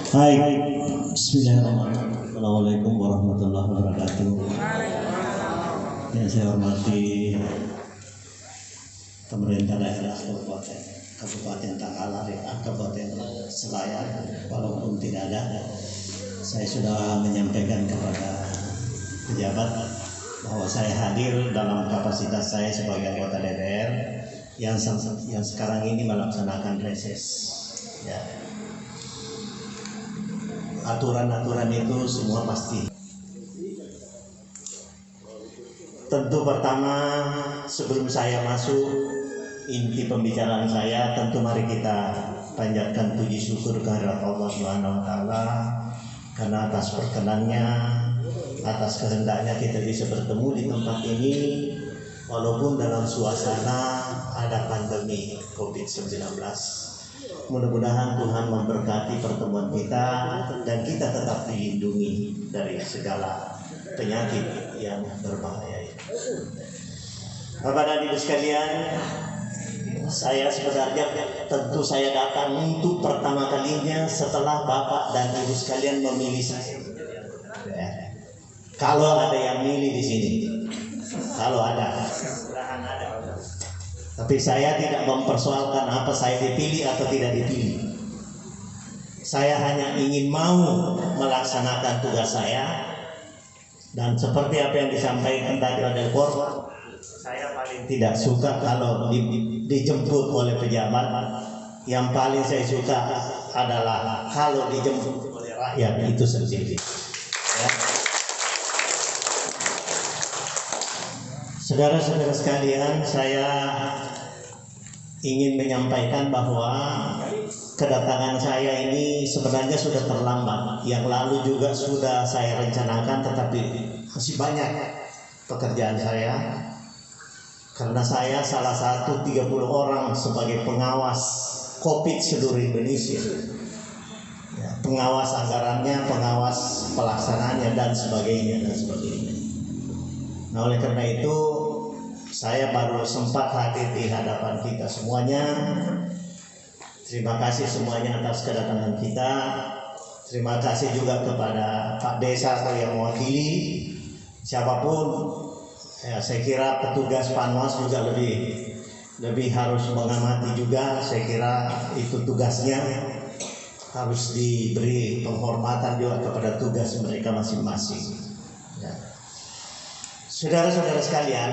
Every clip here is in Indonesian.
Hai, Bismillahirrahmanirrahim. Assalamualaikum warahmatullahi wabarakatuh. Yang saya hormati pemerintah daerah Kabupaten Takalar, Kabupaten Selayar, walaupun tidak ada, saya sudah menyampaikan kepada pejabat bahwa saya hadir dalam kapasitas saya sebagai anggota DPR yang sekarang ini melaksanakan reses. Ya. Aturan-aturan itu semua pasti. Tentu pertama, sebelum saya masuk inti pembicaraan saya, tentu mari kita panjatkan puji syukur kehadirat Allah Subhanahu wa taala karena atas perkenannya, atas kehendaknya kita bisa bertemu di tempat ini walaupun dalam suasana ada pandemi COVID-19. Mudah-mudahan Tuhan memberkati pertemuan kita dan kita tetap dilindungi dari segala penyakit yang berbahaya. Bapak dan Ibu sekalian, saya sebenarnya tentu saya datang untuk pertama kalinya setelah Bapak dan Ibu sekalian memilih saya. Kalau ada yang milih di sini, kalau ada. Tapi saya tidak mempersoalkan apa saya dipilih atau tidak dipilih. Saya hanya ingin mau melaksanakan tugas saya. Dan seperti apa yang disampaikan tadi oleh korban, saya paling tidak suka kalau dijemput oleh pejabat. Yang paling saya suka adalah kalau dijemput oleh rakyat itu sendiri. Ya. Saudara-saudara sekalian, saya ingin menyampaikan bahwa kedatangan saya ini sebenarnya sudah terlambat. Yang lalu juga sudah saya rencanakan, tetapi masih banyak pekerjaan saya. Karena saya salah satu 30 orang sebagai pengawas COVID seluruh Indonesia. Ya, pengawas anggarannya, pengawas pelaksanaannya dan sebagainya. Nah, oleh karena itu saya baru sempat hadir di hadapan kita semuanya. Terima kasih semuanya atas kedatangan kita. Terima kasih juga kepada Pak Desa atau yang mewakili. Siapapun, ya, saya kira petugas Panwas juga lebih harus mengamati juga. Saya kira itu tugasnya, harus diberi penghormatan juga kepada tugas mereka masing-masing. Ya. Saudara-saudara sekalian,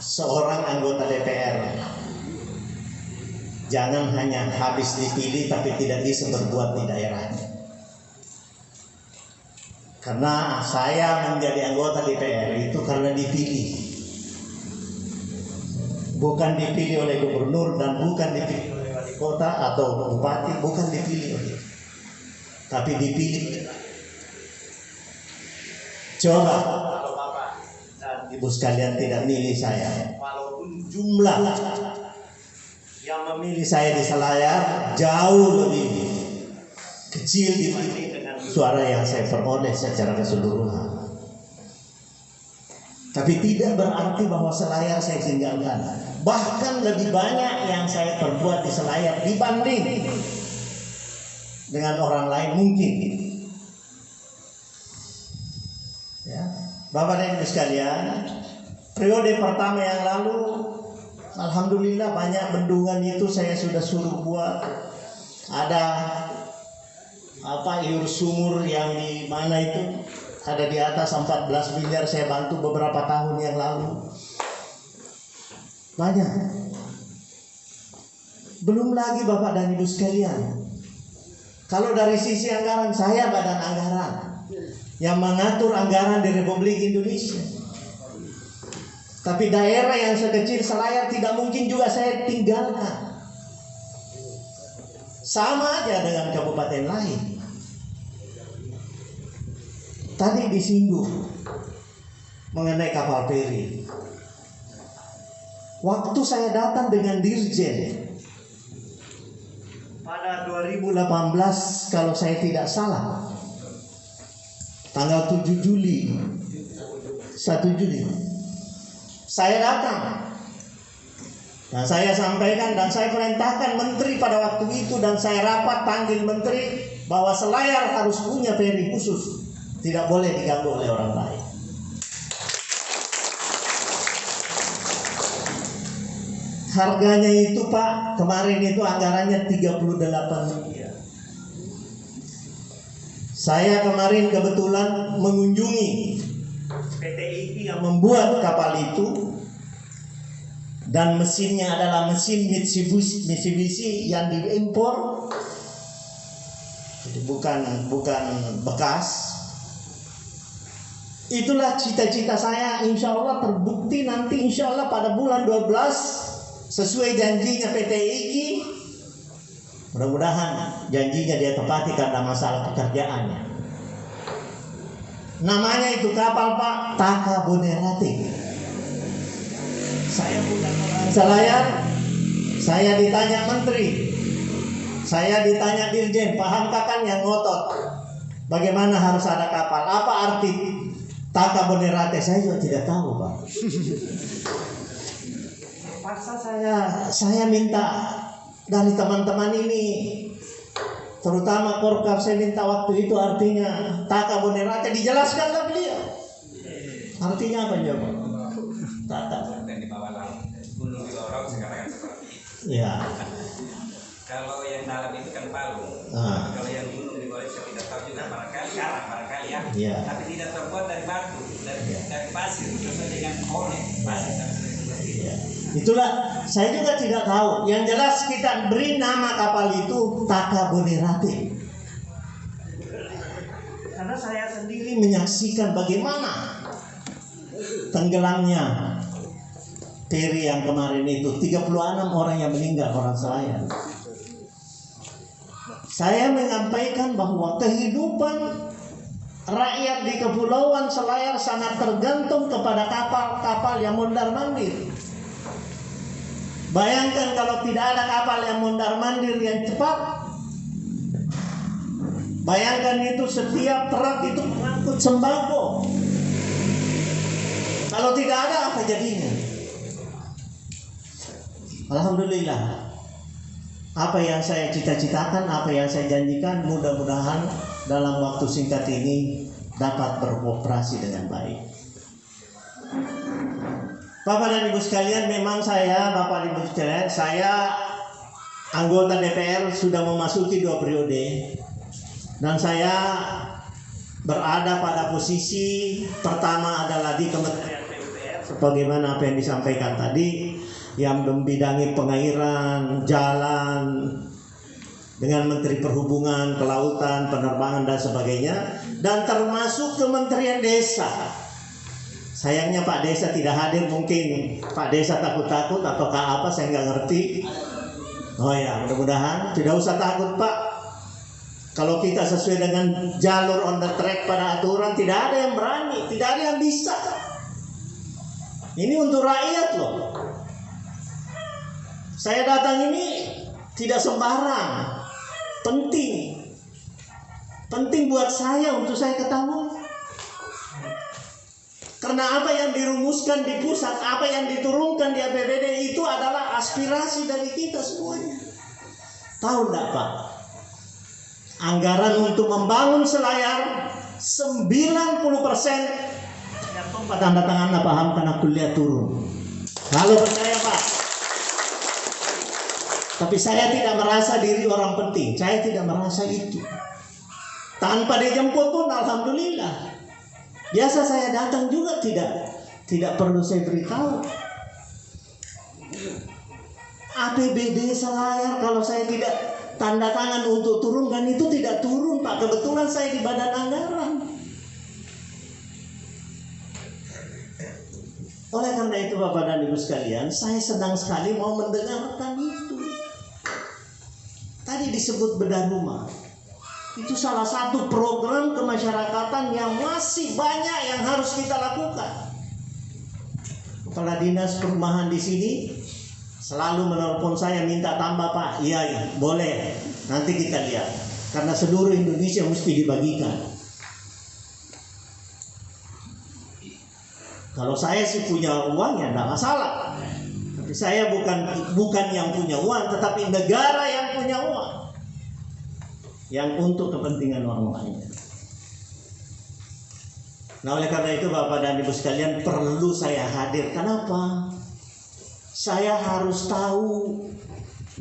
seorang anggota DPR jangan hanya habis dipilih tapi tidak bisa berbuat di daerahnya. Karena saya menjadi anggota DPR itu karena dipilih. Bukan dipilih oleh gubernur dan bukan dipilih oleh wali kota atau bupati, bukan dipilih oleh, tapi dipilih. Coba kalau Bapak dan Ibu sekalian tidak milih saya, walaupun jumlah yang memilih saya di Selayar jauh lebih kecil dibanding dengan suara yang saya peroleh secara keseluruhan. Tapi tidak berarti bahwa Selayar saya tinggalkan. Bahkan lebih banyak yang saya perbuat di Selayar dibanding dengan orang lain mungkin. Ya, Bapak dan Ibu sekalian, periode pertama yang lalu, alhamdulillah banyak bendungan itu saya sudah suruh buat. Ada iur sumur yang di mana itu ada di atas 14 miliar saya bantu beberapa tahun yang lalu. Banyak. Belum lagi Bapak dan Ibu sekalian, kalau dari sisi anggaran, saya badan anggaran yang mengatur anggaran di Republik Indonesia. Tapi daerah yang sekecil Selayar tidak mungkin juga saya tinggalkan. Sama aja dengan kabupaten lain. Tadi disinggung mengenai kapal feri. Waktu saya datang dengan Dirjen pada 2018 kalau saya tidak salah, tanggal 7 Juli 1 Juli saya datang Nah, saya sampaikan dan saya perintahkan menteri pada waktu itu, dan saya rapat panggil menteri bahwa Selayar harus punya ferry khusus, tidak boleh diganggu oleh orang lain. Harganya itu Pak, kemarin itu anggarannya 38 miliar. Saya kemarin kebetulan mengunjungi PT IKI yang membuat kapal itu, dan mesinnya adalah mesin Mitsubishi yang diimpor, jadi bukan bekas. Itulah cita-cita saya, insya Allah terbukti nanti, insya Allah pada bulan 12 sesuai janjinya PT IKI. Mudah-mudahan janjinya dia tepati karena masalah pekerjaannya. Namanya itu kapal Pak, Taka Bonerate. Saya bukan orang Selayar, saya ditanya menteri, saya ditanya dirjen, pahamkah kan yang ngotot bagaimana harus ada kapal, apa arti Taka Bonerate? Saya juga tidak tahu Pak. Paksa saya minta dari teman-teman ini, terutama Korkap, saya minta waktu itu artinya Taka Bonerate, dijelaskanlah beliau. Artinya apa Pak? Taka. Gunung di bawah laut sekarang seperti itu. Ya. Kalau yang dalam itu kan Palu. Kalau yang gunung di bawah saya tidak tahu juga, barangkali ya. Ya. Tapi tidak terbuat dari batu, dari pasir, sesuai dengan oleh pasir. Ya. Itulah saya juga tidak tahu. Yang jelas kita beri nama kapal itu Taka Bonerate. Karena saya sendiri menyaksikan bagaimana tenggelamnya ferry yang kemarin itu, 36 orang yang meninggal, orang Selayar. Saya menyampaikan bahwa kehidupan rakyat di Kepulauan Selayar sangat tergantung kepada kapal-kapal yang mondar-mandir. Bayangkan kalau tidak ada kapal yang mondar-mandir yang cepat. Bayangkan itu setiap truk itu mengangkut sembako. Kalau tidak ada apa jadinya? Alhamdulillah, apa yang saya cita-citakan, apa yang saya janjikan, mudah-mudahan dalam waktu singkat ini dapat beroperasi dengan baik. Bapak dan Ibu sekalian, memang Bapak dan Ibu sekalian, saya anggota DPR sudah memasuki 2 periode, dan saya berada pada posisi pertama adalah di Kementerian PUPR, sebagaimana apa yang disampaikan tadi, yang membidangi pengairan, jalan, dengan Menteri Perhubungan, Kelautan, Penerbangan dan sebagainya, dan termasuk Kementerian Desa. Sayangnya Pak Desa tidak hadir, mungkin Pak Desa takut-takut ataukah apa, saya nggak ngerti. Oh ya, mudah-mudahan tidak usah takut Pak. Kalau kita sesuai dengan jalur on the track pada aturan, tidak ada yang berani, tidak ada yang bisa. Ini untuk rakyat loh. Saya datang ini tidak sembarang, penting buat saya untuk saya ketahui. Karena apa yang dirumuskan di pusat, apa yang diturunkan di APBD itu adalah aspirasi dari kita semuanya. Tahu enggak Pak? Anggaran untuk membangun Selayar 90% yang tempat tanda tangan paham karena kuliah turun. Kalau percaya Pak. Tapi saya tidak merasa diri orang penting. Saya tidak merasa itu. Tanpa dijemput pun alhamdulillah. Biasa saya datang juga tidak perlu saya beritahu. APBD Selayar kalau saya tidak tanda tangan untuk turunkan itu tidak turun Pak. Kebetulan saya di badan anggaran. Oleh karena itu Bapak dan Ibu sekalian, saya senang sekali mau mendengarkan itu. Tadi disebut bedah rumah. Itu salah satu program kemasyarakatan yang masih banyak yang harus kita lakukan. Kepala Dinas Perumahan di sini selalu menelpon saya minta tambah Pak. Iya, boleh. Nanti kita lihat. Karena seluruh Indonesia mesti dibagikan. Kalau saya sih punya uang ya enggak masalah. Tapi Saya bukan yang punya uang, tetapi negara yang punya uang, yang untuk kepentingan orang banyak. Nah, oleh karena itu Bapak dan Ibu sekalian, perlu saya hadir. Kenapa? Saya harus tahu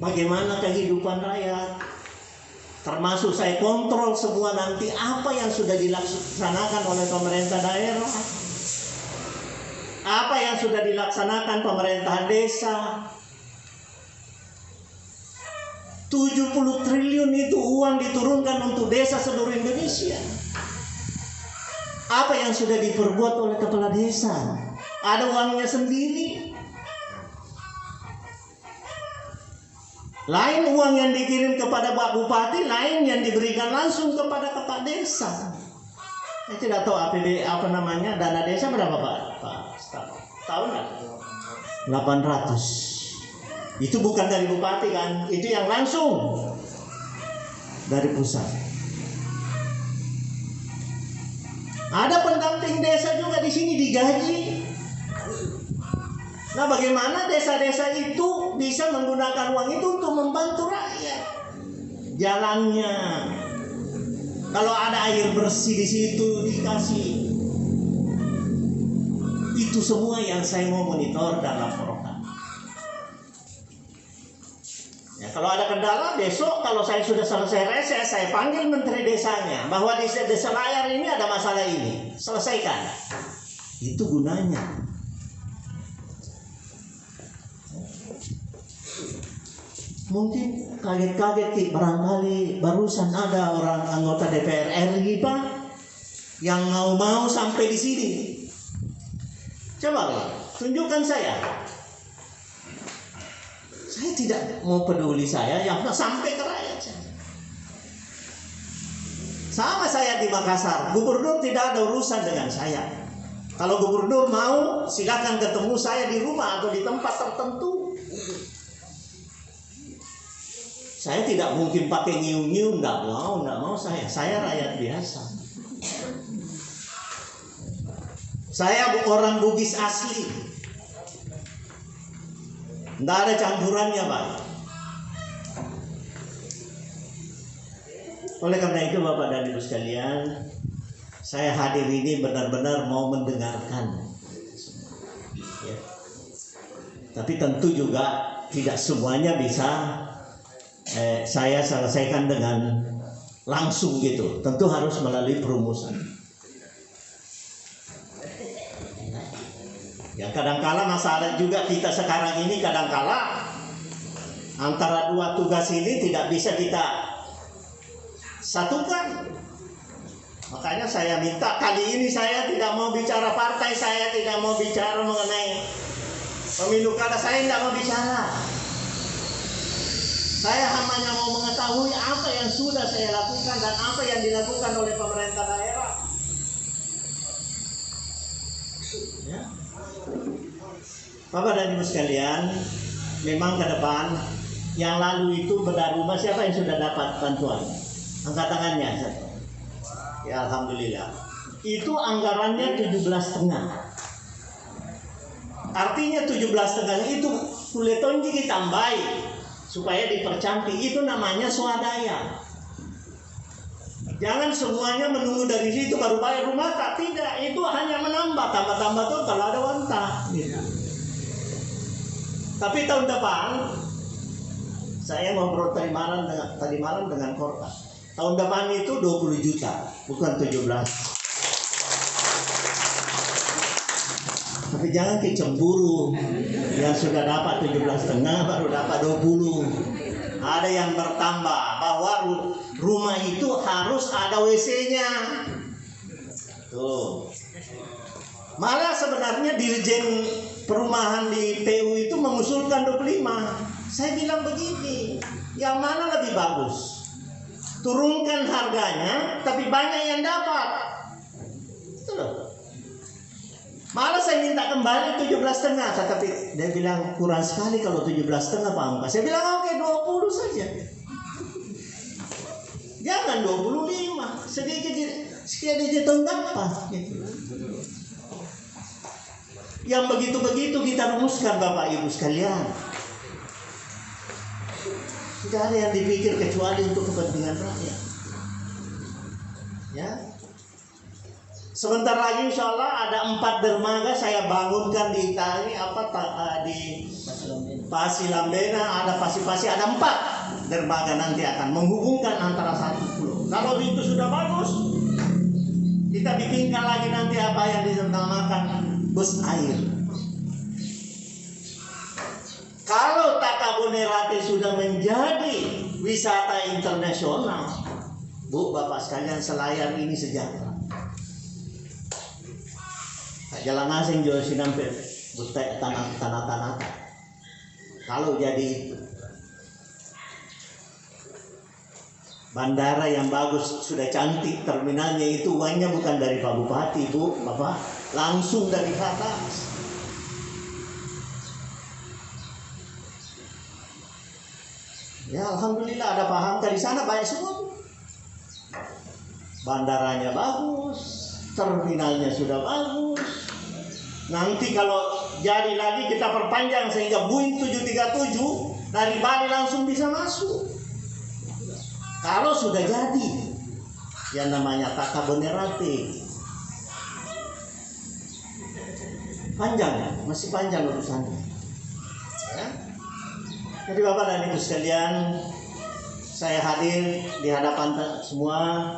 bagaimana kehidupan rakyat. Termasuk saya kontrol semua nanti apa yang sudah dilaksanakan oleh pemerintah daerah, apa yang sudah dilaksanakan pemerintahan desa. 70 triliun itu uang diturunkan untuk desa seluruh Indonesia. Apa yang sudah diperbuat oleh kepala desa? Ada uangnya sendiri. Lain uang yang dikirim kepada Pak Bupati, lain yang diberikan langsung kepada kepala desa. Saya tidak tahu dana desa berapa Pak? Tahu nggak? 800. Itu bukan dari bupati kan? Itu yang langsung dari pusat. Ada pendamping desa juga di sini digaji. Nah, bagaimana desa-desa itu bisa menggunakan uang itu untuk membantu rakyat? Jalannya, kalau ada air bersih di situ dikasih. Itu semua yang saya mau monitor dan laporkan. Ya, kalau ada kendala besok, kalau saya sudah selesai reses, saya panggil menteri desanya bahwa di desa layar ini ada masalah ini, selesaikan. Itu gunanya. Mungkin kaget-kaget barangkali barusan ada orang anggota DPR RI Pak yang mau sampai di sini. Coba tunjukkan saya. Saya tidak mau peduli saya yang sampai ke rakyat. Sama saya di Makassar, gubernur tidak ada urusan dengan saya. Kalau gubernur mau, silakan ketemu saya di rumah atau di tempat tertentu. Saya tidak mungkin pakai nyium-nyium, nggak mau saya. Saya rakyat biasa. Saya orang Bugis asli. Tidak ada campurannya Pak. Oleh karena itu Bapak dan Ibu sekalian, saya hadir ini benar-benar mau mendengarkan. Ya. Tapi tentu juga tidak semuanya bisa saya selesaikan dengan langsung gitu. Tentu harus melalui perumusan. Ya, kadangkala masalah juga kita sekarang ini, kadangkala antara dua tugas ini tidak bisa kita satukan. Makanya saya minta kali ini saya tidak mau bicara partai, saya tidak mau bicara mengenai pemilu kada, saya tidak mau bicara. Saya hanya mau mengetahui apa yang sudah saya lakukan dan apa yang dilakukan oleh pemerintah daerah. Ya. Bapak dan Ibu sekalian, memang ke depan yang lalu itu bedah rumah, siapa yang sudah dapat bantuan? Angkat tangannya. Ya, alhamdulillah. Itu anggarannya 17,5. Artinya 17,5 itu kulit tonji ditambahi supaya dipercantik. Itu namanya swadaya. Jangan semuanya menunggu dari situ baru bayar rumah tak, tidak. Itu hanya menambah, tambah-tambah tuh kalau ada wanta. Gitu. Tapi tahun depan saya ngobrol tadi malam dengan Korka. Tahun depan itu 20 juta, bukan 17. Tapi jangan kecemburu. Yang sudah dapat 17,5 baru dapat 20. Ada yang bertambah bahwa rumah itu harus ada WC-nya. Tuh. Malah sebenarnya Dirjen Perumahan di PU itu mengusulkan 25. Saya bilang begini, yang mana lebih bagus? Turunkan harganya, tapi banyak yang dapat. Itu loh. Malah saya minta kembali 17,5, tapi dia bilang kurang sekali kalau 17,5 Pak Angka. Saya bilang oke, 20 saja. Jangan 25, sedikit tahun dapat. Yang begitu-begitu kita rumuskan Bapak Ibu sekalian. Tidak ada yang dipikir kecuali untuk kepentingan rakyat. Ya. Sebentar lagi insya Allah ada 4 dermaga saya bangunkan di Itali di Pasilambena, ada Pasi-Pasi, ada 4 dermaga nanti akan menghubungkan antara satu pulau. Kalau itu sudah bagus, kita bikinkan lagi nanti apa yang dinamakan bus air. Kalau Takabonerate sudah menjadi wisata internasional, Bu, Bapak sekalian, Selayar ini sejahtera. Jalan asing juga sinampe butek tanah-tanah. Kalau jadi bandara yang bagus, sudah cantik, terminalnya itu uangnya bukan dari Pak Bupati, Bu, Bapak, langsung dari atas. Ya alhamdulillah ada Pak Hamka di sana, banyak semua. Bandaranya bagus, terminalnya sudah bagus. Nanti kalau jadi lagi kita perpanjang sehingga Boeing 737 dari Bali langsung bisa masuk. Kalau sudah jadi yang namanya Takabonerate. Panjang ya, masih panjang urusannya. Ya. Jadi Bapak dan Ibu sekalian, saya hadir di hadapan semua.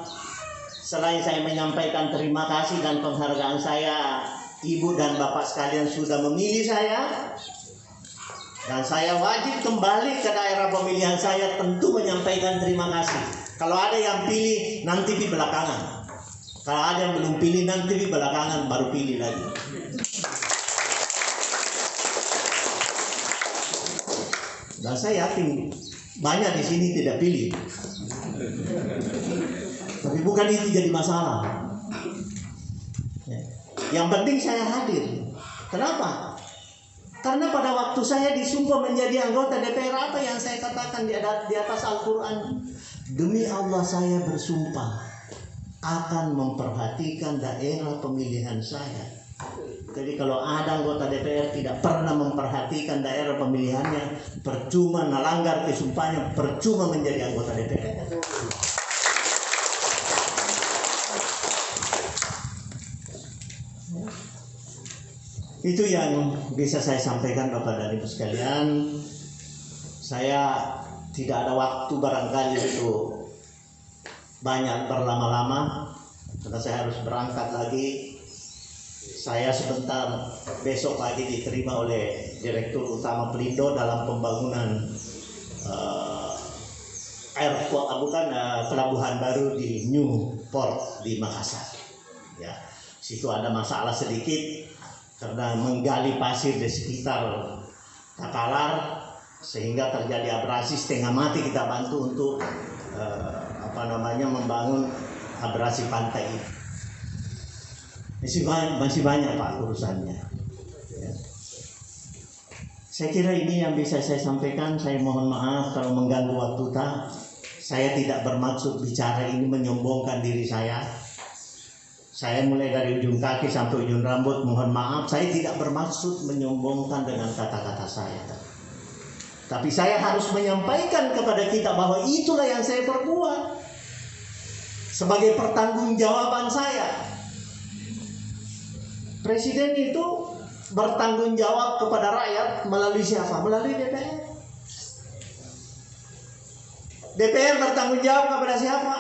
Selain saya menyampaikan terima kasih dan penghargaan saya, Ibu dan Bapak sekalian sudah memilih saya, dan saya wajib kembali ke daerah pemilihan saya tentu menyampaikan terima kasih. Kalau ada yang pilih nanti di belakangan, kalau ada yang belum pilih nanti di belakangan baru pilih lagi. Dan saya yakin banyak di sini tidak pilih. Tapi bukan itu jadi masalah. Yang penting saya hadir. Kenapa? Karena pada waktu saya disumpah menjadi anggota DPR, apa yang saya katakan di atas Al-Quran? Demi Allah saya bersumpah akan memperhatikan daerah pemilihan saya. Jadi kalau ada anggota DPR tidak pernah memperhatikan daerah pemilihannya, percuma melanggar kesumpahannya, percuma menjadi anggota DPR. Itu yang bisa saya sampaikan Bapak dan Ibu sekalian. Saya tidak ada waktu barangkali untuk banyak berlama-lama karena saya harus berangkat lagi. Saya sebentar besok pagi diterima oleh Direktur Utama Pelindo dalam pembangunan pelabuhan baru di Newport di Makassar. Ya, situ ada masalah sedikit karena menggali pasir di sekitar Takalar sehingga terjadi abrasi setengah mati. Kita bantu untuk membangun abrasi pantai ini. Masih banyak Pak urusannya. Ya. Saya kira ini yang bisa saya sampaikan. Saya mohon maaf kalau mengganggu waktu tak. Saya tidak bermaksud bicara ini menyombongkan diri saya. Saya mulai dari ujung kaki sampai ujung rambut, mohon maaf, saya tidak bermaksud menyombongkan dengan kata-kata saya. Tapi saya harus menyampaikan kepada kita bahwa itulah yang saya perbuat sebagai pertanggungjawaban saya. Presiden itu bertanggung jawab kepada rakyat melalui siapa? Melalui DPR. DPR bertanggung jawab kepada siapa?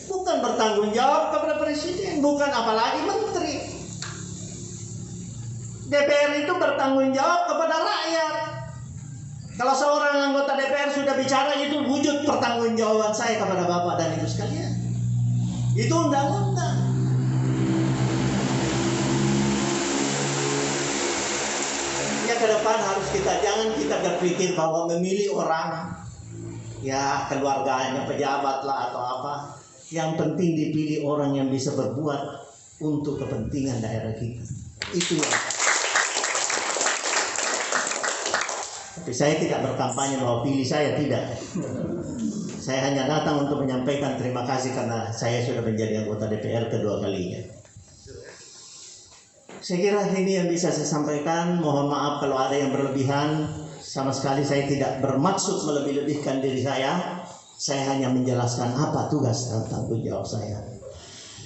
Bukan bertanggung jawab kepada presiden, bukan apalagi menteri. DPR itu bertanggung jawab kepada rakyat. Kalau seorang anggota DPR sudah bicara, itu wujud pertanggungjawaban saya kepada Bapak dan Ibu sekalian. Itu undang-undang. Ya ke depan harus jangan kita berpikir bahwa memilih orang, ya keluarganya pejabat lah atau apa. Yang penting dipilih orang yang bisa berbuat untuk kepentingan daerah kita. Itu yang. Tapi saya tidak berkampanye bahwa pilih saya, tidak. Saya hanya datang untuk menyampaikan terima kasih karena saya sudah menjadi anggota DPR kedua kalinya. Saya kira ini yang bisa saya sampaikan. Mohon maaf kalau ada yang berlebihan. Sama sekali saya tidak bermaksud melebih-lebihkan diri saya. Saya hanya menjelaskan apa tugas dan tanggung jawab saya.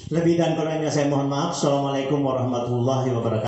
Lebih dan kurangnya saya mohon maaf. Assalamualaikum warahmatullahi wabarakatuh.